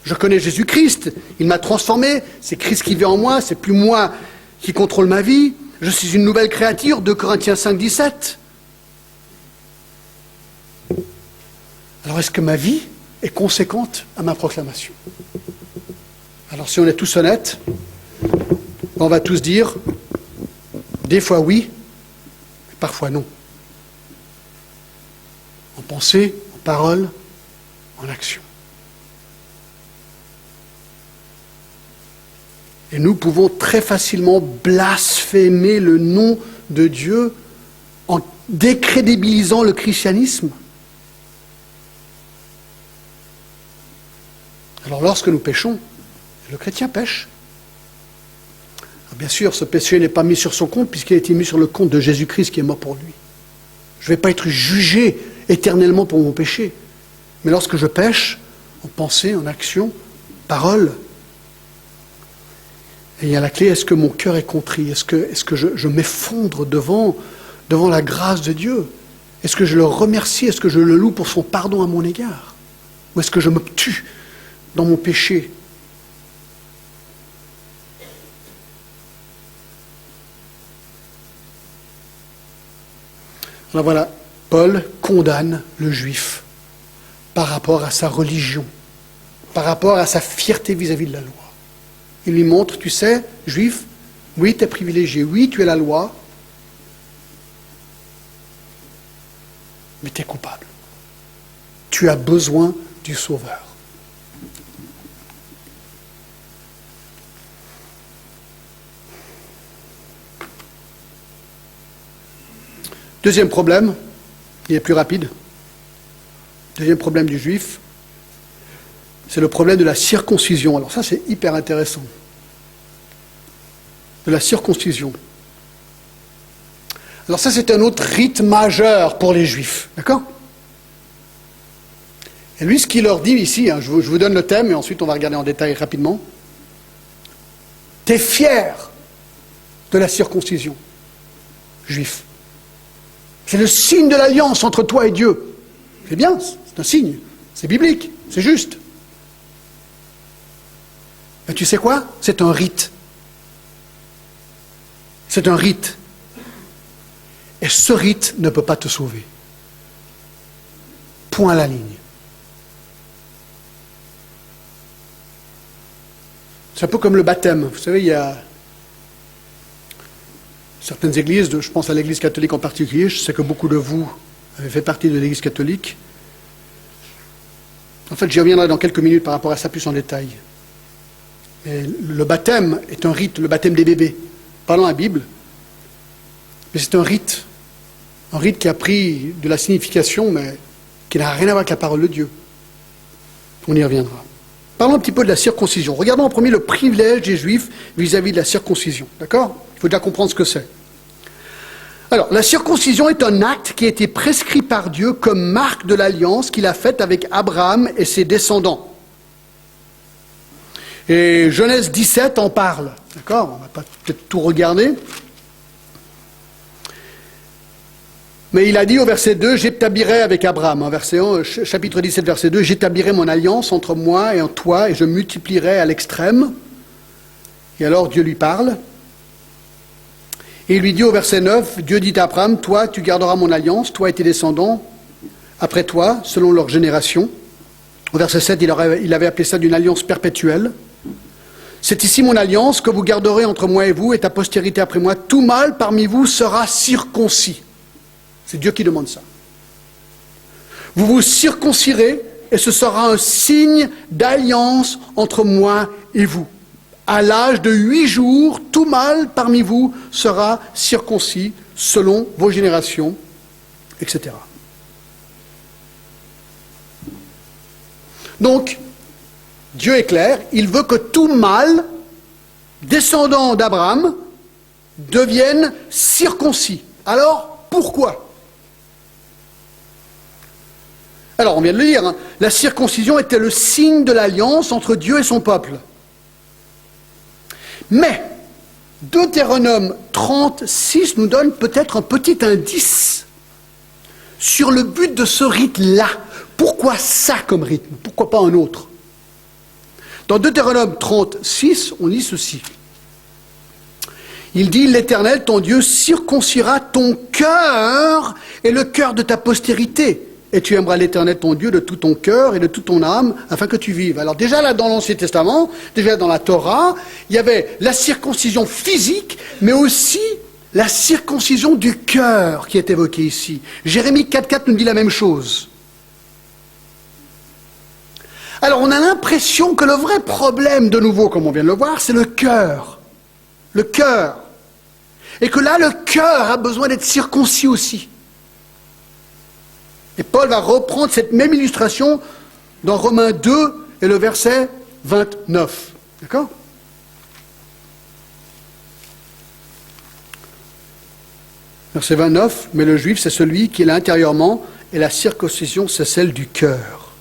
Je connais Jésus-Christ, il m'a transformé, c'est Christ qui vit en moi, c'est plus moi qui contrôle ma vie, je suis une nouvelle créature, 2 Corinthiens 5, 17. Alors est-ce que ma vie est conséquente à ma proclamation? Alors si on est tous honnêtes, on va tous dire, des fois oui, mais parfois non. En pensée, en parole, en action. Et nous pouvons très facilement blasphémer le nom de Dieu en décrédibilisant le christianisme. Alors lorsque nous péchons, le chrétien pêche. Alors bien sûr, ce péché n'est pas mis sur son compte puisqu'il a été mis sur le compte de Jésus-Christ qui est mort pour lui. Je ne vais pas être jugé éternellement pour mon péché. Mais lorsque je pêche, en pensée, en action, parole, et il y a la clé, est-ce que mon cœur est contrit? Est-ce que je m'effondre devant la grâce de Dieu? Est-ce que je le remercie? Est-ce que je le loue pour son pardon à mon égard? Ou est-ce que je me tue dans mon péché? Alors voilà, Paul condamne le juif par rapport à sa religion, par rapport à sa fierté vis-à-vis de la loi. Il lui montre, tu sais, juif, oui, tu es privilégié, oui, tu es la loi, mais tu es coupable. Tu as besoin du Sauveur. Deuxième problème, il est plus rapide. Deuxième problème du juif, c'est le problème de la circoncision. Alors ça, c'est hyper intéressant. De la circoncision. Alors ça, c'est un autre rite majeur pour les juifs. D'accord? Et lui, ce qu'il leur dit ici, je vous donne le thème, et ensuite on va regarder en détail rapidement. T'es fier de la circoncision, juif. C'est le signe de l'alliance entre toi et Dieu. C'est bien, c'est un signe. C'est biblique, c'est juste. Mais tu sais quoi? C'est un rite. C'est un rite. Et ce rite ne peut pas te sauver. Point à la ligne. C'est un peu comme le baptême. Vous savez, il y a certaines églises, je pense à l'église catholique en particulier, je sais que beaucoup de vous avez fait partie de l'église catholique. En fait, j'y reviendrai dans quelques minutes par rapport à ça plus en détail. Mais le baptême est un rite, le baptême des bébés. Pas dans la Bible, mais c'est un rite qui a pris de la signification, mais qui n'a rien à voir avec la parole de Dieu. On y reviendra. Parlons un petit peu de la circoncision. Regardons en premier le privilège des Juifs vis-à-vis de la circoncision. D'accord? Il faut déjà comprendre ce que c'est. Alors, la circoncision est un acte qui a été prescrit par Dieu comme marque de l'alliance qu'il a faite avec Abraham et ses descendants. Et Genèse 17 en parle. D'accord? On ne va pas peut-être tout regarder. Mais il a dit au verset 2, j'établirai avec Abraham. En verset 1, chapitre 17, verset 2, j'établirai mon alliance entre moi et en toi et je multiplierai à l'extrême. Et alors Dieu lui parle. Et il lui dit au verset 9, Dieu dit à Abraham, toi tu garderas mon alliance, toi et tes descendants, après toi, selon leur génération. Au verset 7, il avait appelé ça d'une alliance perpétuelle. C'est ici mon alliance que vous garderez entre moi et vous et ta postérité après moi. Tout mâle parmi vous sera circoncis. C'est Dieu qui demande ça. Vous vous circoncirez et ce sera un signe d'alliance entre moi et vous. À l'âge de 8 jours, tout mâle parmi vous sera circoncis selon vos générations, etc. Donc, Dieu est clair, il veut que tout mâle, descendant d'Abraham, devienne circoncis. Alors, pourquoi ? Alors, on vient de le dire, la circoncision était le signe de l'alliance entre Dieu et son peuple. Mais, Deutéronome 36 nous donne peut-être un petit indice sur le but de ce rite-là. Pourquoi ça comme rythme ? Pourquoi pas un autre ? Dans Deutéronome 36, on lit ceci. Il dit, l'Éternel, ton Dieu, circoncira ton cœur et le cœur de ta postérité. Et tu aimeras l'Éternel, ton Dieu, de tout ton cœur et de toute ton âme, afin que tu vives. Alors déjà là, dans l'Ancien Testament, déjà dans la Torah, il y avait la circoncision physique, mais aussi la circoncision du cœur qui est évoquée ici. Jérémie 4,4 nous dit la même chose. Alors on a l'impression que le vrai problème, de nouveau, comme on vient de le voir, c'est le cœur. Le cœur. Et que là, le cœur a besoin d'être circoncis aussi. Et Paul va reprendre cette même illustration dans Romains 2 et le verset 29. D'accord ? Verset 29, mais le juif, c'est celui qui est là intérieurement, et la circoncision, c'est celle du cœur.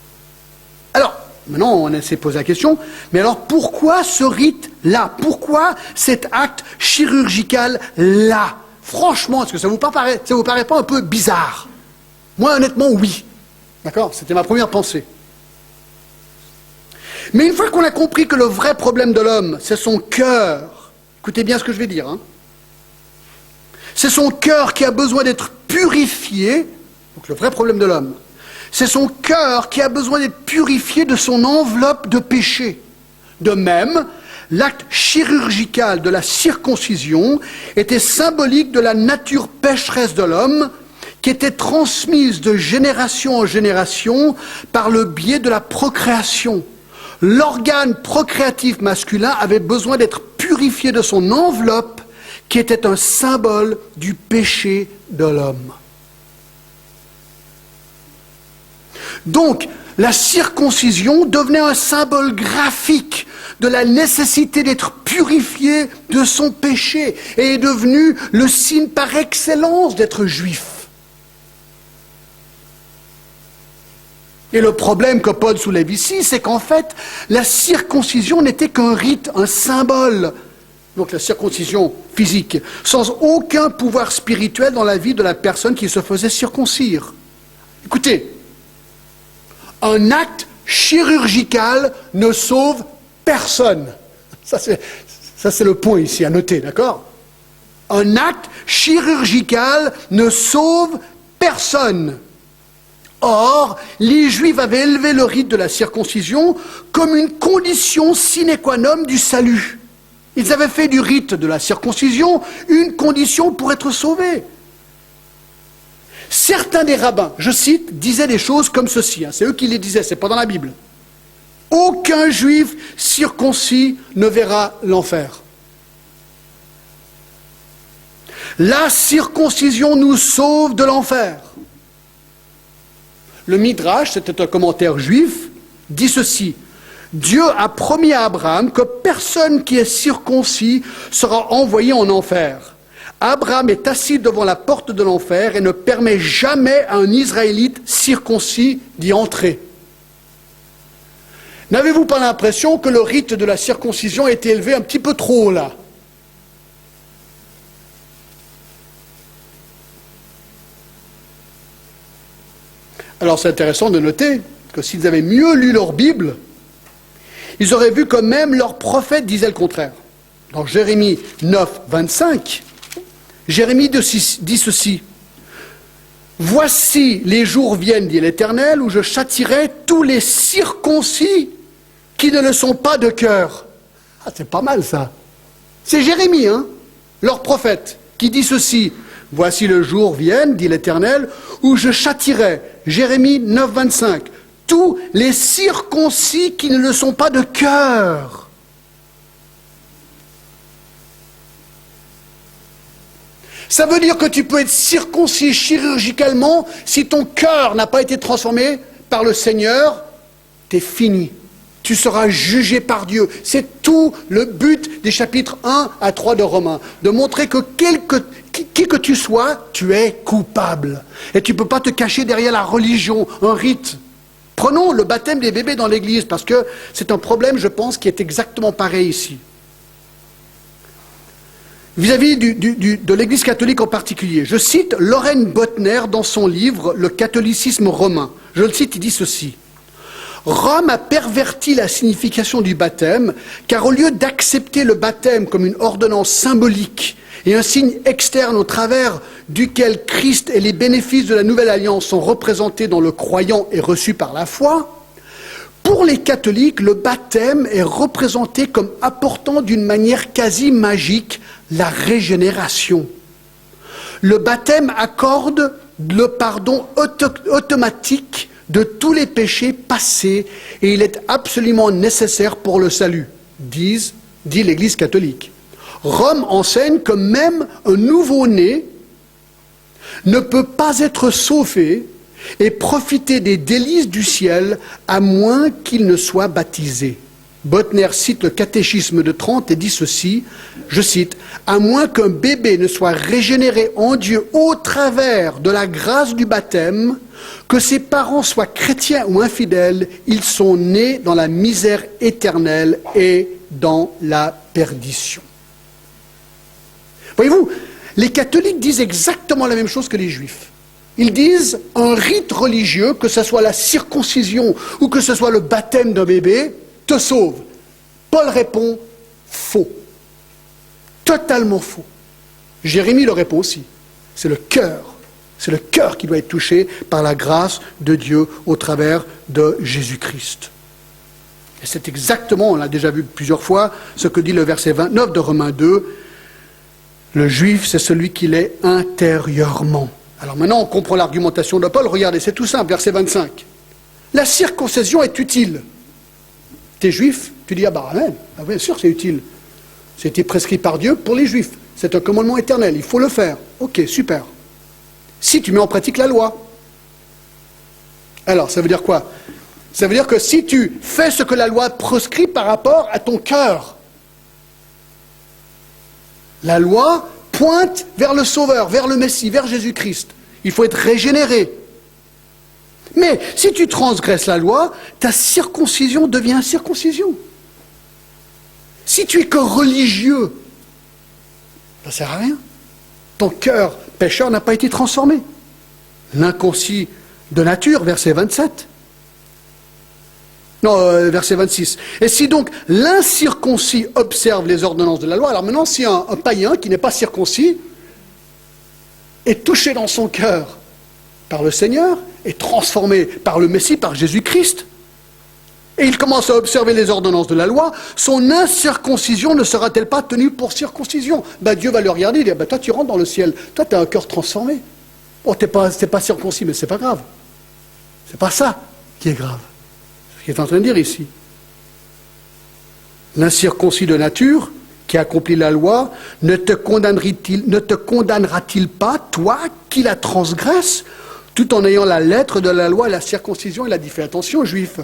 Alors, maintenant, on s'est posé la question, mais alors pourquoi ce rite-là ? Pourquoi cet acte chirurgical-là ? Franchement, est-ce que ça vous paraît pas un peu bizarre ? Moi, honnêtement, oui. D'accord ? C'était ma première pensée. Mais une fois qu'on a compris que le vrai problème de l'homme, c'est son cœur, écoutez bien ce que je vais dire, hein. C'est son cœur qui a besoin d'être purifié, donc le vrai problème de l'homme, c'est son cœur qui a besoin d'être purifié de son enveloppe de péché. De même, l'acte chirurgical de la circoncision était symbolique de la nature pécheresse de l'homme, qui était transmise de génération en génération par le biais de la procréation. L'organe procréatif masculin avait besoin d'être purifié de son enveloppe, qui était un symbole du péché de l'homme. Donc, la circoncision devenait un symbole graphique de la nécessité d'être purifié de son péché et est devenue le signe par excellence d'être juif. Et le problème que Paul soulève ici, c'est qu'en fait, la circoncision n'était qu'un rite, un symbole. Donc la circoncision physique, sans aucun pouvoir spirituel dans la vie de la personne qui se faisait circoncire. Écoutez, un acte chirurgical ne sauve personne. Ça c'est le point ici à noter, d'accord ? Un acte chirurgical ne sauve personne. Or, les Juifs avaient élevé le rite de la circoncision comme une condition sine qua non du salut. Ils avaient fait du rite de la circoncision une condition pour être sauvés. Certains des rabbins, je cite, disaient des choses comme ceci. C'est eux qui les disaient, c'est pas dans la Bible. Aucun Juif circoncis ne verra l'enfer. La circoncision nous sauve de l'enfer. Le Midrash, c'était un commentaire juif, dit ceci. Dieu a promis à Abraham que personne qui est circoncis sera envoyé en enfer. Abraham est assis devant la porte de l'enfer et ne permet jamais à un Israélite circoncis d'y entrer. N'avez-vous pas l'impression que le rite de la circoncision a été élevé un petit peu trop haut là ? Alors c'est intéressant de noter que s'ils avaient mieux lu leur Bible, ils auraient vu que même leurs prophètes disaient le contraire. Dans Jérémie 9, 25, Jérémie dit ceci. « Voici les jours viennent, dit l'Éternel, où je châtierai tous les circoncis qui ne le sont pas de cœur. » Ah, c'est pas mal ça. C'est Jérémie, leur prophète, qui dit ceci. « Voici le jour viennent, dit l'Éternel, où je châtierai, Jérémie 9, 25, tous les circoncis qui ne le sont pas de cœur. Ça veut dire que tu peux être circoncis chirurgicalement, si ton cœur n'a pas été transformé par le Seigneur, t'es fini. Tu seras jugé par Dieu. C'est tout le but des chapitres 1 à 3 de Romains. De montrer que qui que tu sois, tu es coupable. Et tu ne peux pas te cacher derrière la religion, un rite. Prenons le baptême des bébés dans l'église, parce que c'est un problème, je pense, qui est exactement pareil ici. Vis-à-vis de l'Église catholique en particulier, je cite Loren Boettner dans son livre « Le catholicisme romain ». Je le cite, il dit ceci. « Rome a perverti la signification du baptême, car au lieu d'accepter le baptême comme une ordonnance symbolique et un signe externe au travers duquel Christ et les bénéfices de la nouvelle alliance sont représentés dans le croyant et reçus par la foi, pour les catholiques, le baptême est représenté comme apportant d'une manière quasi magique la régénération. Le baptême accorde le pardon automatique de tous les péchés passés et il est absolument nécessaire pour le salut, dit l'Église catholique. Rome enseigne que même un nouveau-né ne peut pas être sauvé et profiter des délices du ciel à moins qu'il ne soit baptisé. Boettner cite le catéchisme de Trente et dit ceci, je cite, « À moins qu'un bébé ne soit régénéré en Dieu au travers de la grâce du baptême, que ses parents soient chrétiens ou infidèles, ils sont nés dans la misère éternelle et dans la perdition. » Voyez-vous, les catholiques disent exactement la même chose que les juifs. Ils disent un rite religieux, que ce soit la circoncision ou que ce soit le baptême d'un bébé, te sauve. Paul répond faux. Totalement faux. Jérémie le répond aussi. C'est le cœur. C'est le cœur qui doit être touché par la grâce de Dieu au travers de Jésus-Christ. Et c'est exactement, on l'a déjà vu plusieurs fois, ce que dit le verset 29 de Romains 2. Le juif, c'est celui qui l'est intérieurement. Alors maintenant, on comprend l'argumentation de Paul. Regardez, c'est tout simple, verset 25. La circoncision est utile. T'es juif, tu dis, ah bah amen, ah, bien sûr c'est utile. C'était prescrit par Dieu pour les juifs. C'est un commandement éternel, il faut le faire. Ok, super. Si tu mets en pratique la loi. Alors, ça veut dire quoi? Ça veut dire que si tu fais ce que la loi prescrit par rapport à ton cœur, la loi pointe vers le Sauveur, vers le Messie, vers Jésus-Christ. Il faut être régénéré. Mais si tu transgresses la loi, ta circoncision devient incirconcision. Si tu es que religieux, ça ne sert à rien. Ton cœur pécheur n'a pas été transformé. L'inconcis de nature, verset 27. Non, verset 26. Et si donc l'incirconcis observe les ordonnances de la loi, alors maintenant si un païen qui n'est pas circoncis est touché dans son cœur par le Seigneur, est transformé par le Messie, par Jésus-Christ, et il commence à observer les ordonnances de la loi, son incirconcision ne sera-t-elle pas tenue pour circoncision? Ben, Dieu va le regarder et dire, ben, toi tu rentres dans le ciel, toi tu as un cœur transformé. Oh, t'es pas circoncis, mais c'est pas grave. C'est pas ça qui est grave. Ce qu'il est en train de dire ici. L'incirconcis de nature, qui accomplit la loi, ne te condamnera-t-il pas, toi qui la transgresses, tout en ayant la lettre de la loi et la circoncision? Il a dit, fais attention, juif.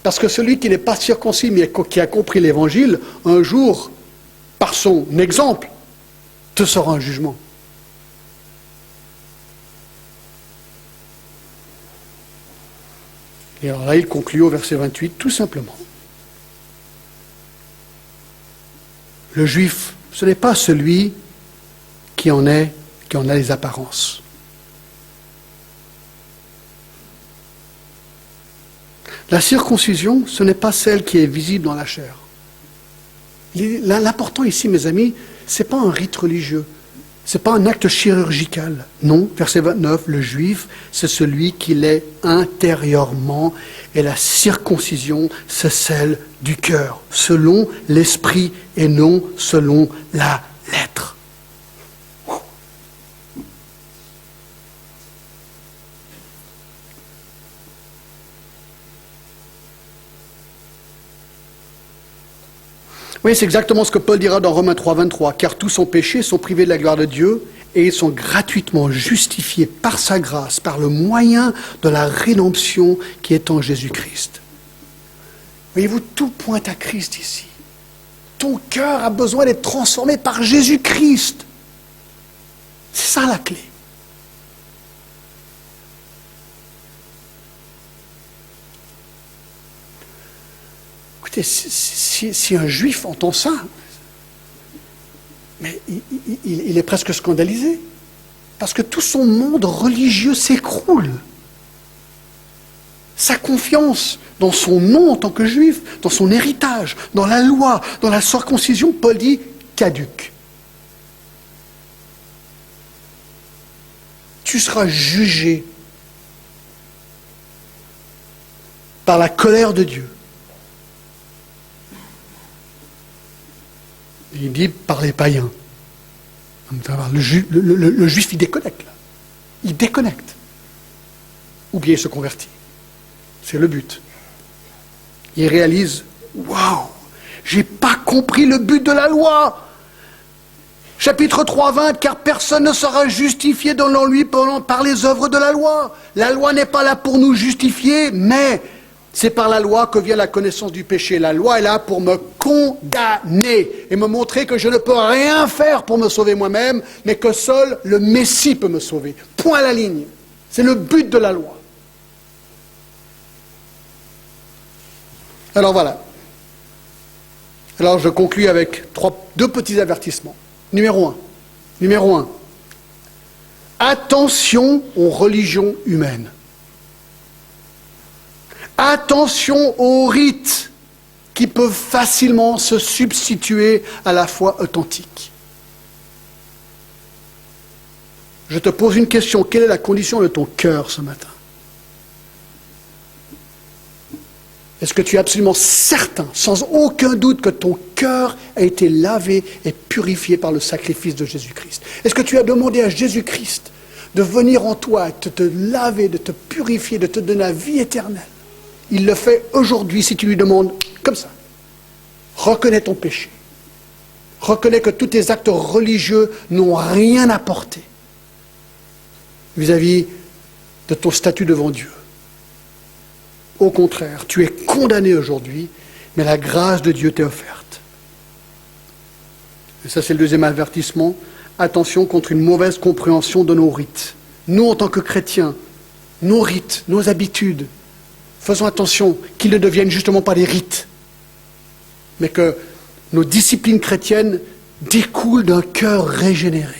Parce que celui qui n'est pas circoncis, mais qui a compris l'évangile, un jour, par son exemple, te sera un jugement. Et alors là, il conclut au verset 28, tout simplement. Le juif, ce n'est pas celui qui en a les apparences. La circoncision, ce n'est pas celle qui est visible dans la chair. L'important ici, mes amis, ce n'est pas un rite religieux. Ce n'est pas un acte chirurgical. Non, verset 29, le juif, c'est celui qui l'est intérieurement. Et la circoncision, c'est celle du cœur, selon l'esprit et non selon la lettre. Oui, c'est exactement ce que Paul dira dans Romains 3, 23. Car tous ont péché, sont privés de la gloire de Dieu, et ils sont gratuitement justifiés par sa grâce, par le moyen de la rédemption qui est en Jésus-Christ. Voyez-vous, tout pointe à Christ ici. Ton cœur a besoin d'être transformé par Jésus-Christ. C'est ça la clé. Écoutez, si un juif entend ça, mais il est presque scandalisé. Parce que tout son monde religieux s'écroule. Sa confiance dans son nom en tant que juif, dans son héritage, dans la loi, dans la circoncision, Paul dit caduque. Tu seras jugé par la colère de Dieu. Il dit par les païens. Le juif, il déconnecte. Là. Il déconnecte. Ou bien il se convertit. C'est le but. Il réalise, waouh, j'ai pas compris le but de la loi. Chapitre 3, 20, car personne ne sera justifié devant lui par les œuvres de la loi. La loi n'est pas là pour nous justifier, mais c'est par la loi que vient la connaissance du péché. La loi est là pour me condamner et me montrer que je ne peux rien faire pour me sauver moi-même, mais que seul le Messie peut me sauver. Point à la ligne. C'est le but de la loi. Alors voilà. Alors je conclus avec deux petits avertissements. Numéro un. Attention aux religions humaines. Attention aux rites qui peuvent facilement se substituer à la foi authentique. Je te pose une question. Quelle est la condition de ton cœur ce matin? Est-ce que tu es absolument certain, sans aucun doute, que ton cœur a été lavé et purifié par le sacrifice de Jésus-Christ? Est-ce que tu as demandé à Jésus-Christ de venir en toi, de te laver, de te purifier, de te donner la vie éternelle? Il le fait aujourd'hui si tu lui demandes comme ça. Reconnais ton péché. Reconnais que tous tes actes religieux n'ont rien apporté vis-à-vis de ton statut devant Dieu. Au contraire, tu es condamné aujourd'hui, mais la grâce de Dieu t'est offerte. Et ça, c'est le deuxième avertissement. Attention contre une mauvaise compréhension de nos rites. Nous, en tant que chrétiens, nos rites, nos habitudes, faisons attention qu'ils ne deviennent justement pas des rites, mais que nos disciplines chrétiennes découlent d'un cœur régénéré.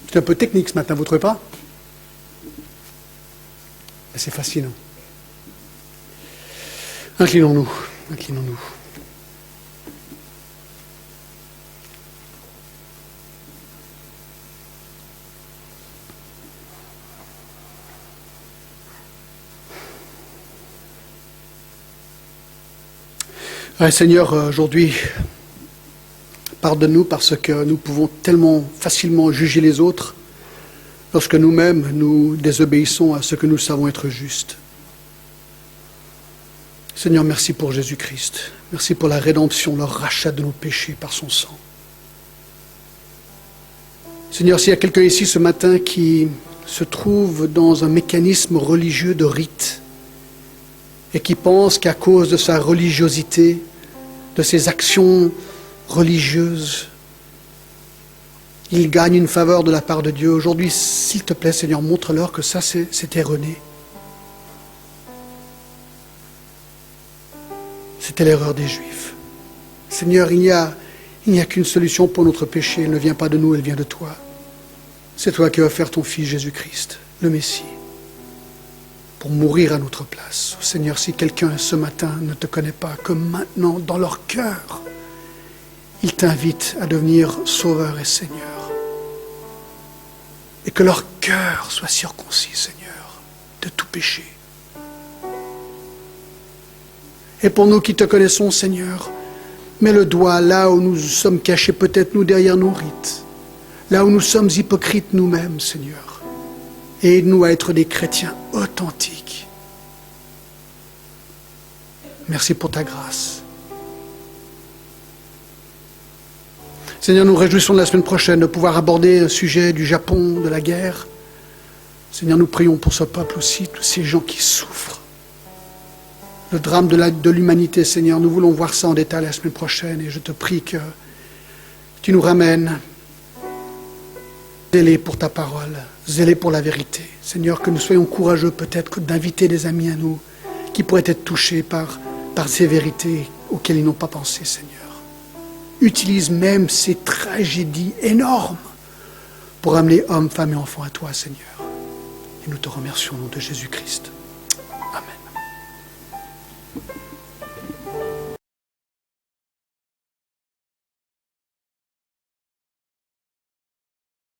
C'est un peu technique ce matin, vous ne trouvez pas? Mais c'est fascinant. Inclinons-nous. Ouais, Seigneur, aujourd'hui, pardonne-nous parce que nous pouvons tellement facilement juger les autres lorsque nous-mêmes nous désobéissons à ce que nous savons être juste. Seigneur, merci pour Jésus-Christ. Merci pour la rédemption, le rachat de nos péchés par son sang. Seigneur, s'il y a quelqu'un ici ce matin qui se trouve dans un mécanisme religieux de rite et qui pense qu'à cause de sa religiosité, de ses actions religieuses, il gagne une faveur de la part de Dieu. Aujourd'hui, s'il te plaît, Seigneur, montre-leur que ça, c'est erroné. C'était l'erreur des Juifs. Seigneur, il n'y a qu'une solution pour notre péché. Elle ne vient pas de nous, elle vient de toi. C'est toi qui as offert ton Fils Jésus-Christ, le Messie, pour mourir à notre place. Seigneur, si quelqu'un ce matin ne te connaît pas, que maintenant, dans leur cœur, il t'invite à devenir Sauveur et Seigneur. Et que leur cœur soit circoncis, Seigneur, de tout péché. Et pour nous qui te connaissons, Seigneur, mets le doigt là où nous sommes cachés, peut-être nous derrière nos rites, là où nous sommes hypocrites nous-mêmes, Seigneur. Et aide-nous à être des chrétiens authentiques. Merci pour ta grâce. Seigneur, nous nous réjouissons de la semaine prochaine de pouvoir aborder le sujet du Japon, de la guerre. Seigneur, nous prions pour ce peuple aussi, tous ces gens qui souffrent. Le drame de l'humanité, Seigneur, nous voulons voir ça en détail la semaine prochaine et je te prie que tu nous ramènes zélés pour ta parole, zélés pour la vérité. Seigneur, que nous soyons courageux peut-être d'inviter des amis à nous qui pourraient être touchés par ces vérités auxquelles ils n'ont pas pensé, Seigneur. Utilise même ces tragédies énormes pour amener hommes, femmes et enfants à toi, Seigneur. Et nous te remercions au nom de Jésus-Christ. Amen.